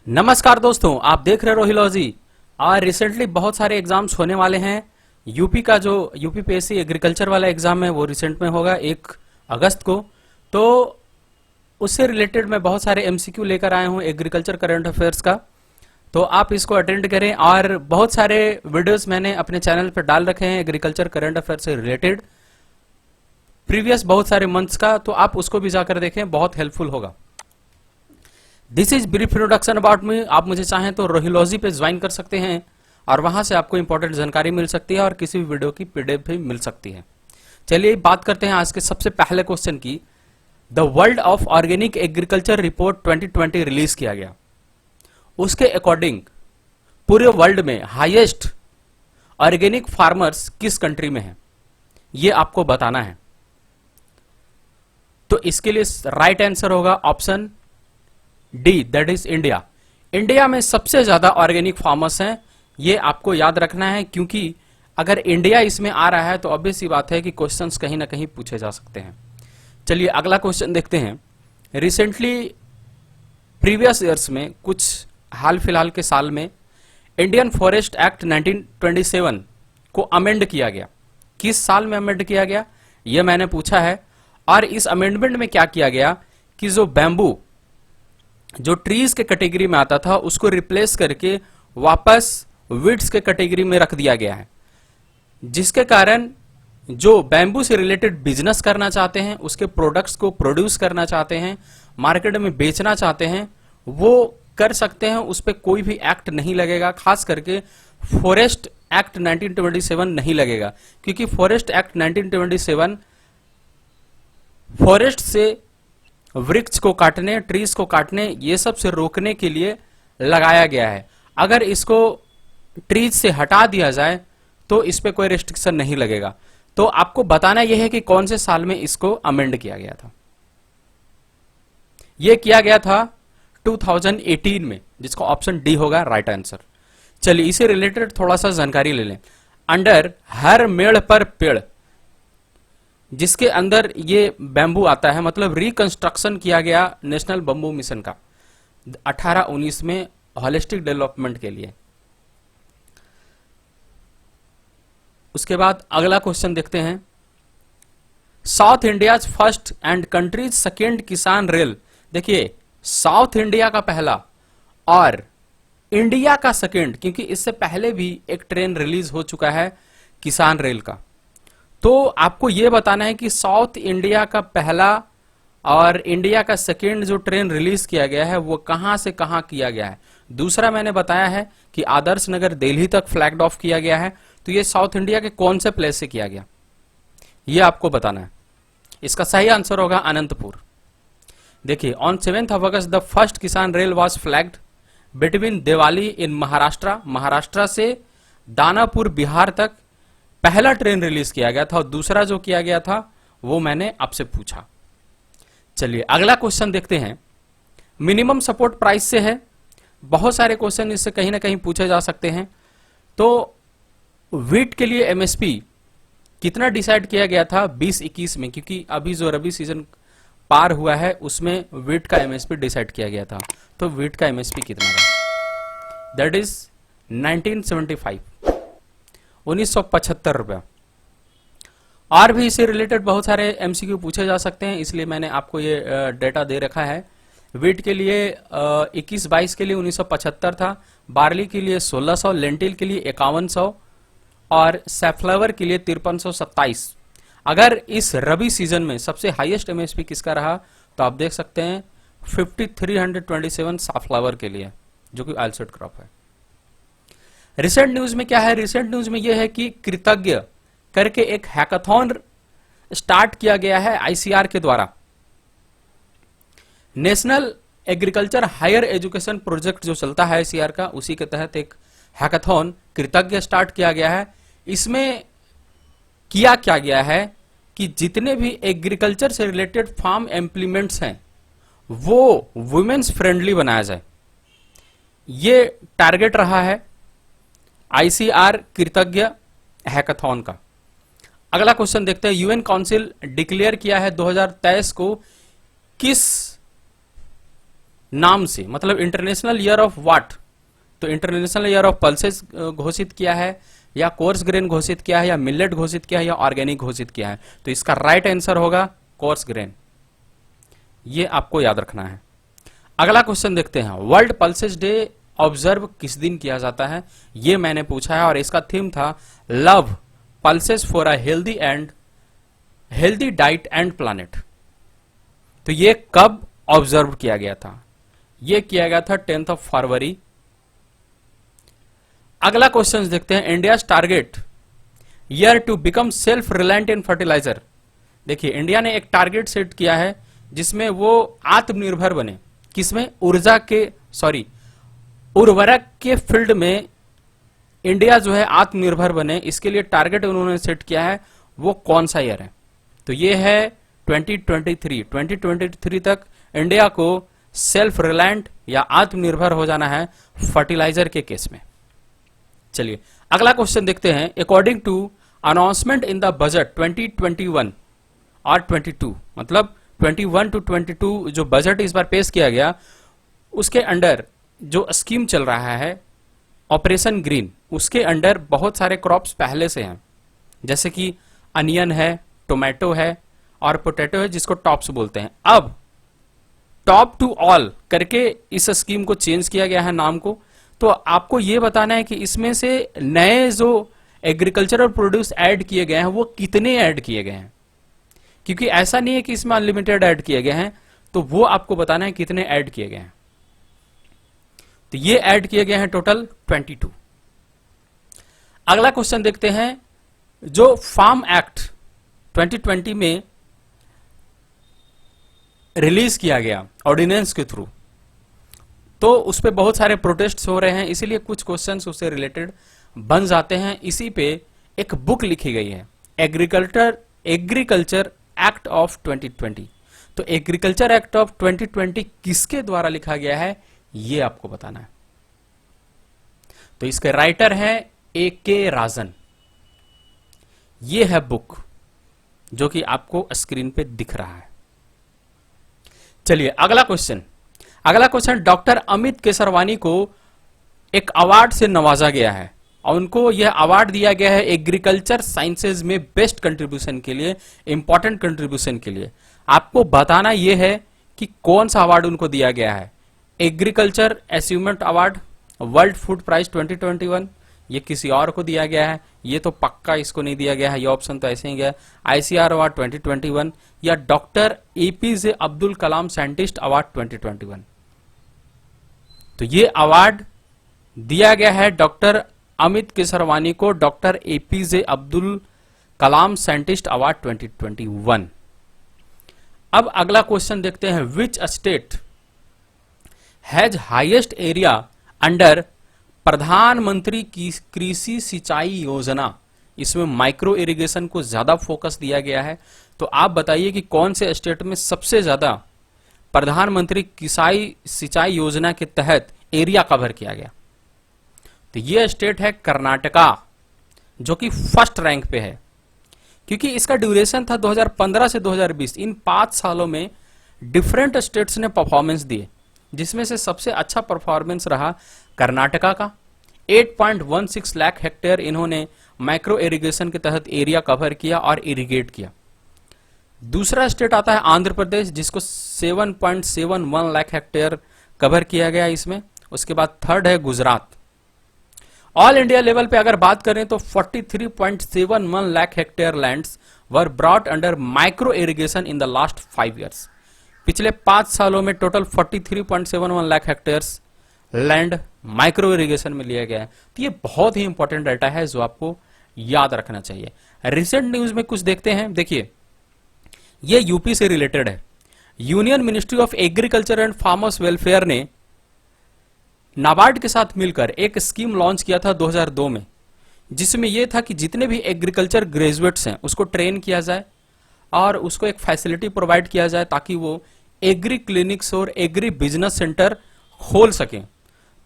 नमस्कार दोस्तों, आप देख रहे रोहिलॉजी। और रिसेंटली बहुत सारे एग्जाम्स होने वाले हैं। यूपी का जो यूपीपीएससी एग्रीकल्चर वाला एग्जाम है वो रिसेंट में होगा 1 अगस्त को। तो उससे रिलेटेड मैं बहुत सारे एमसीक्यू लेकर आया हूँ एग्रीकल्चर करंट अफेयर्स का। तो आप इसको अटेंड करें। और बहुत सारे वीडियोस मैंने अपने चैनल पर डाल रखे हैं एग्रीकल्चर करंट अफेयर से रिलेटेड, प्रीवियस बहुत सारे मंथ्स का, तो आप उसको भी जाकर देखें, बहुत हेल्पफुल होगा। This is brief introduction about me. आप मुझे चाहें तो रोहिलॉजी पे ज्वाइन कर सकते हैं और वहां से आपको इंपॉर्टेंट जानकारी मिल सकती है और किसी भी वीडियो की पीडीएफ भी मिल सकती है। चलिए बात करते हैं आज के सबसे पहले क्वेश्चन की। The world of organic agriculture report 2020 release किया गया। उसके अकॉर्डिंग पूरे वर्ल्ड में हाईएस्ट ऑर्गेनिक फार्मर्स किस कंट्री में है, ये आपको बताना है। तो इसके लिए राइट आंसर होगा option D, that is India. India में सबसे ज्यादा ऑर्गेनिक फार्मर्स हैं, ये आपको याद रखना है, क्योंकि अगर इंडिया इसमें आ रहा है तो ऑब्वियस सी बात है कि क्वेश्चंस कहीं ना कहीं पूछे जा सकते हैं। चलिए अगला क्वेश्चन देखते हैं। रिसेंटली प्रीवियस ईयर्स में, कुछ हाल फिलहाल के साल में, इंडियन फॉरेस्ट एक्ट 1927 को अमेंड किया गया। किस साल में अमेंड किया गया, यह मैंने पूछा है। और इस अमेंडमेंट में क्या किया गया कि जो बैम्बू, जो ट्रीज के कैटेगरी में आता था, उसको रिप्लेस करके वापस वीड्स के कैटेगरी में रख दिया गया है, जिसके कारण जो बैम्बू से रिलेटेड बिजनेस करना चाहते हैं, उसके प्रोडक्ट्स को प्रोड्यूस करना चाहते हैं, मार्केट में बेचना चाहते हैं, वो कर सकते हैं। उस पर कोई भी एक्ट नहीं लगेगा, खास करके फॉरेस्ट एक्ट 1927 नहीं लगेगा, क्योंकि फॉरेस्ट एक्ट 1927 फॉरेस्ट से वृक्ष को काटने, ट्रीज को काटने, ये सब से रोकने के लिए लगाया गया है। अगर इसको ट्रीज से हटा दिया जाए तो इस पे कोई रेस्ट्रिक्शन नहीं लगेगा। तो आपको बताना यह है कि कौन से साल में इसको अमेंड किया गया था। यह किया गया था 2018 में, जिसका ऑप्शन डी होगा राइट आंसर। चलिए इसे रिलेटेड थोड़ा सा जानकारी ले लें। अंडर हर मेड़ पर पेड़, जिसके अंदर ये बैम्बू आता है, मतलब रिकंस्ट्रक्शन किया गया नेशनल बम्बू मिशन का 18-19 में होलिस्टिक डेवलपमेंट के लिए। उसके बाद अगला क्वेश्चन देखते हैं। South India's first and countries second किसान रेल। देखिए, साउथ इंडिया का पहला और इंडिया का सेकेंड, क्योंकि इससे पहले भी एक ट्रेन रिलीज हो चुका है किसान रेल का। तो आपको यह बताना है कि साउथ इंडिया का पहला और इंडिया का सेकेंड जो ट्रेन रिलीज किया गया है वो कहां से कहां किया गया है। दूसरा मैंने बताया है कि आदर्श नगर दिल्ली तक फ्लैग्ड ऑफ किया गया है। तो ये साउथ इंडिया के कौन से प्लेस से किया गया, ये आपको बताना है। इसका सही आंसर होगा अनंतपुर। देखिए, on 7 August the first Kisan rail was flagged between Devlali in Maharashtra. Maharashtra से दानापुर बिहार तक पहला ट्रेन रिलीज किया गया था, और दूसरा जो किया गया था वो मैंने आपसे पूछा। चलिए अगला क्वेश्चन देखते हैं। मिनिमम सपोर्ट प्राइस से है, बहुत सारे क्वेश्चन इससे कहीं ना कहीं पूछे जा सकते हैं। तो वीट के लिए एमएसपी कितना डिसाइड किया गया था 2021 में, क्योंकि अभी जो रबी सीजन पार हुआ है उसमें वीट का एमएसपी डिसाइड किया गया था। तो वीट का एमएसपी कितना था, दैट इज 1975, 1975 रुपया। और भी इससे रिलेटेड बहुत सारे एमसीक्यू पूछे जा सकते हैं, इसलिए मैंने आपको ये डेटा दे रखा है। वीट के लिए 21-22 के लिए 1975 था, बार्ली के लिए 1600, लेंटिल के लिए 5100 और सैफ्लावर के लिए 5327। अगर इस रबी सीजन में सबसे हाईएस्ट एमएसपी किसका रहा, तो आप देख सकते हैं 5327 सैफ्लावर के लिए, जो कि ऑइलसीड क्रॉप है। रिसेंट न्यूज में क्या है, रिसेंट न्यूज में यह है कि कृतज्ञ करके एक हैकाथॉन स्टार्ट किया गया है आईसीआर के द्वारा। National agriculture higher education project जो चलता है आईसीआर का, उसी के तहत एक हैकाथॉन कृतज्ञ स्टार्ट किया गया है। इसमें किया क्या गया है कि जितने भी एग्रीकल्चर से रिलेटेड फार्म इम्प्लीमेंट्स हैं वो वुमेन्स फ्रेंडली बनाया जाए, ये टारगेट रहा है आईसीआर कृतज्ञ हैकाथॉन का। अगला क्वेश्चन देखते हैं। यूएन काउंसिल डिक्लेयर किया है 2023 को किस नाम से, मतलब इंटरनेशनल ईयर ऑफ व्हाट, तो इंटरनेशनल ईयर ऑफ पल्सेस घोषित किया है, या कोर्स ग्रेन घोषित किया है, या मिलेट घोषित किया है, या ऑर्गेनिक घोषित किया है। तो इसका राइट आंसर होगा कोर्स ग्रेन, ये आपको याद रखना है। अगला क्वेश्चन देखते हैं, वर्ल्ड पल्सेस डे ऑब्जर्व किस दिन किया जाता है, ये मैंने पूछा है, और इसका थीम था love pulses for a healthy diet and planet. तो ये कब ऑब्जर्व किया गया था, ये किया गया था 10th of फरवरी। अगला क्वेश्चन देखते हैं, India target year to become self reliant in fertiliser. देखिए इंडिया ने एक टारगेट सेट किया है जिसमें वो आत्मनिर्भर बने, किसमें, उर्वरक के फील्ड में इंडिया जो है आत्मनिर्भर बने, इसके लिए टारगेट उन्होंने सेट किया है। वो कौन सा ईयर है, तो ये है 2023 तक इंडिया को सेल्फ रिलायंट या आत्मनिर्भर हो जाना है फर्टिलाइजर के केस में। चलिए अगला क्वेश्चन देखते हैं, according to announcement in the budget 2021 और 22, मतलब 21 to 22 जो बजट इस बार पेश किया गया, उसके अंडर जो स्कीम चल रहा है ऑपरेशन ग्रीन, उसके अंडर बहुत सारे क्रॉप्स पहले से हैं, जैसे कि अनियन है, टोमेटो है और पोटैटो है, जिसको टॉप्स बोलते हैं। अब टॉप टू ऑल करके इस स्कीम को चेंज किया गया है नाम को। तो आपको ये बताना है कि इसमें से नए जो एग्रीकल्चरल प्रोड्यूस ऐड किए गए हैं वो कितने ऐड किए गए हैं, क्योंकि ऐसा नहीं है कि इसमें अनलिमिटेड ऐड किए गए हैं, तो वो आपको बताना है कितने ऐड किए गए हैं। तो ये ऐड किए गए हैं टोटल 22। अगला क्वेश्चन देखते हैं, जो फार्म एक्ट 2020 में रिलीज किया गया ऑर्डिनेंस के थ्रू, तो उस पर बहुत सारे प्रोटेस्ट हो रहे हैं, इसीलिए कुछ क्वेश्चंस उससे रिलेटेड बन जाते हैं। इसी पे एक बुक लिखी गई है, एग्रीकल्चर एक्ट ऑफ 2020। तो एग्रीकल्चर एक्ट ऑफ 2020 किसके द्वारा लिखा गया है, ये आपको बताना है। तो इसके राइटर है A.K. राजन। ये है बुक जो कि आपको स्क्रीन पे दिख रहा है। चलिए अगला क्वेश्चन, डॉक्टर अमित केसरवानी को एक अवार्ड से नवाजा गया है और उनको यह अवार्ड दिया गया है एग्रीकल्चर साइंसेज में बेस्ट कंट्रीब्यूशन के लिए, इंपॉर्टेंट कंट्रीब्यूशन के लिए। आपको बताना यह है कि कौन सा अवार्ड उनको दिया गया है। Agriculture achievement award, world food prize 2021, ये किसी और को दिया गया है, ये तो पक्का इसको नहीं दिया गया है, ये ऑप्शन तो ऐसे ही गया। ICR अवार्ड 2021 या doctor APJ Abdul Kalam scientist award 2021। तो ये अवार्ड दिया गया है डॉक्टर अमित केसरवानी को, doctor APJ Abdul Kalam scientist award 2021। अब अगला क्वेश्चन देखते हैं, which state has highest area under प्रधानमंत्री की कृषि सिंचाई योजना। इसमें माइक्रो इरिगेशन को ज्यादा फोकस दिया गया है। तो आप बताइए कि कौन से स्टेट में सबसे ज्यादा प्रधानमंत्री किसाई सिंचाई योजना के तहत एरिया कवर किया गया। तो यह स्टेट है कर्नाटका, जो कि फर्स्ट रैंक पे है, क्योंकि इसका ड्यूरेशन था 2015 से 2020। इन 5 सालों में डिफरेंट स्टेट्स ने परफॉर्मेंस दिए, जिसमें से सबसे अच्छा परफॉर्मेंस रहा कर्नाटका का। 8.16 लाख हेक्टेयर इन्होंने माइक्रो इरिगेशन के तहत एरिया कवर किया और इरिगेट किया। दूसरा स्टेट आता है आंध्र प्रदेश, जिसको 7.71 लाख हेक्टेयर कवर किया गया इसमें। उसके बाद थर्ड है गुजरात। ऑल इंडिया लेवल पे अगर बात करें तो 43.71 lakh hectare lands were brought under micro irrigation in the last 5 years. पिछले 5 सालों में total 43.71 lakh hectares land micro irrigation में लिया गया है। तो ये बहुत ही इंपॉर्टेंट डाटा है जो आपको याद रखना चाहिए। रिसेंट न्यूज में कुछ देखते हैं, देखिए ये यूपी से रिलेटेड है। Union ministry of agriculture and farmers welfare ने नाबार्ड के साथ मिलकर एक स्कीम लॉन्च किया था 2002 में, जिसमें यह था कि जितने भी एग्रीकल्चर ग्रेजुएट्स हैं उसको ट्रेन किया जाए और उसको एक फैसिलिटी प्रोवाइड किया जाए ताकि वो एग्री क्लिनिक्स और एग्री बिजनेस सेंटर खोल सकें।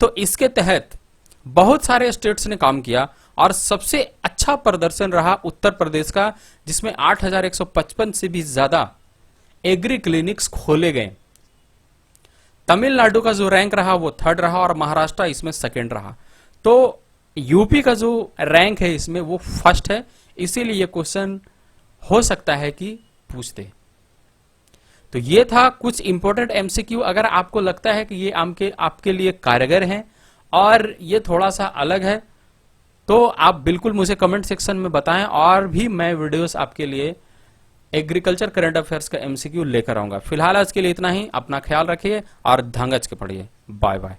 तो इसके तहत बहुत सारे स्टेट्स ने काम किया और सबसे अच्छा प्रदर्शन रहा उत्तर प्रदेश का, जिसमें 8155 से भी ज्यादा एग्री क्लिनिक्स खोले गए। तमिलनाडु का जो रैंक रहा वो थर्ड रहा और महाराष्ट्र इसमें सेकेंड रहा। तो यूपी का जो रैंक है इसमें वो फर्स्ट है, इसीलिए ये क्वेश्चन हो सकता है कि पूछ दे। तो ये था कुछ इंपॉर्टेंट एमसीक्यू। अगर आपको लगता है कि ये आपके लिए कारगर हैं और ये थोड़ा सा अलग है तो आप बिल्कुल मुझे कमेंट सेक्शन में बताएं, और भी मैं वीडियोस आपके लिए एग्रीकल्चर करंट अफेयर्स का एमसीक्यू लेकर आऊंगा। फिलहाल आज के लिए इतना ही। अपना ख्याल रखिए और धंगज के पढ़िए। Bye bye.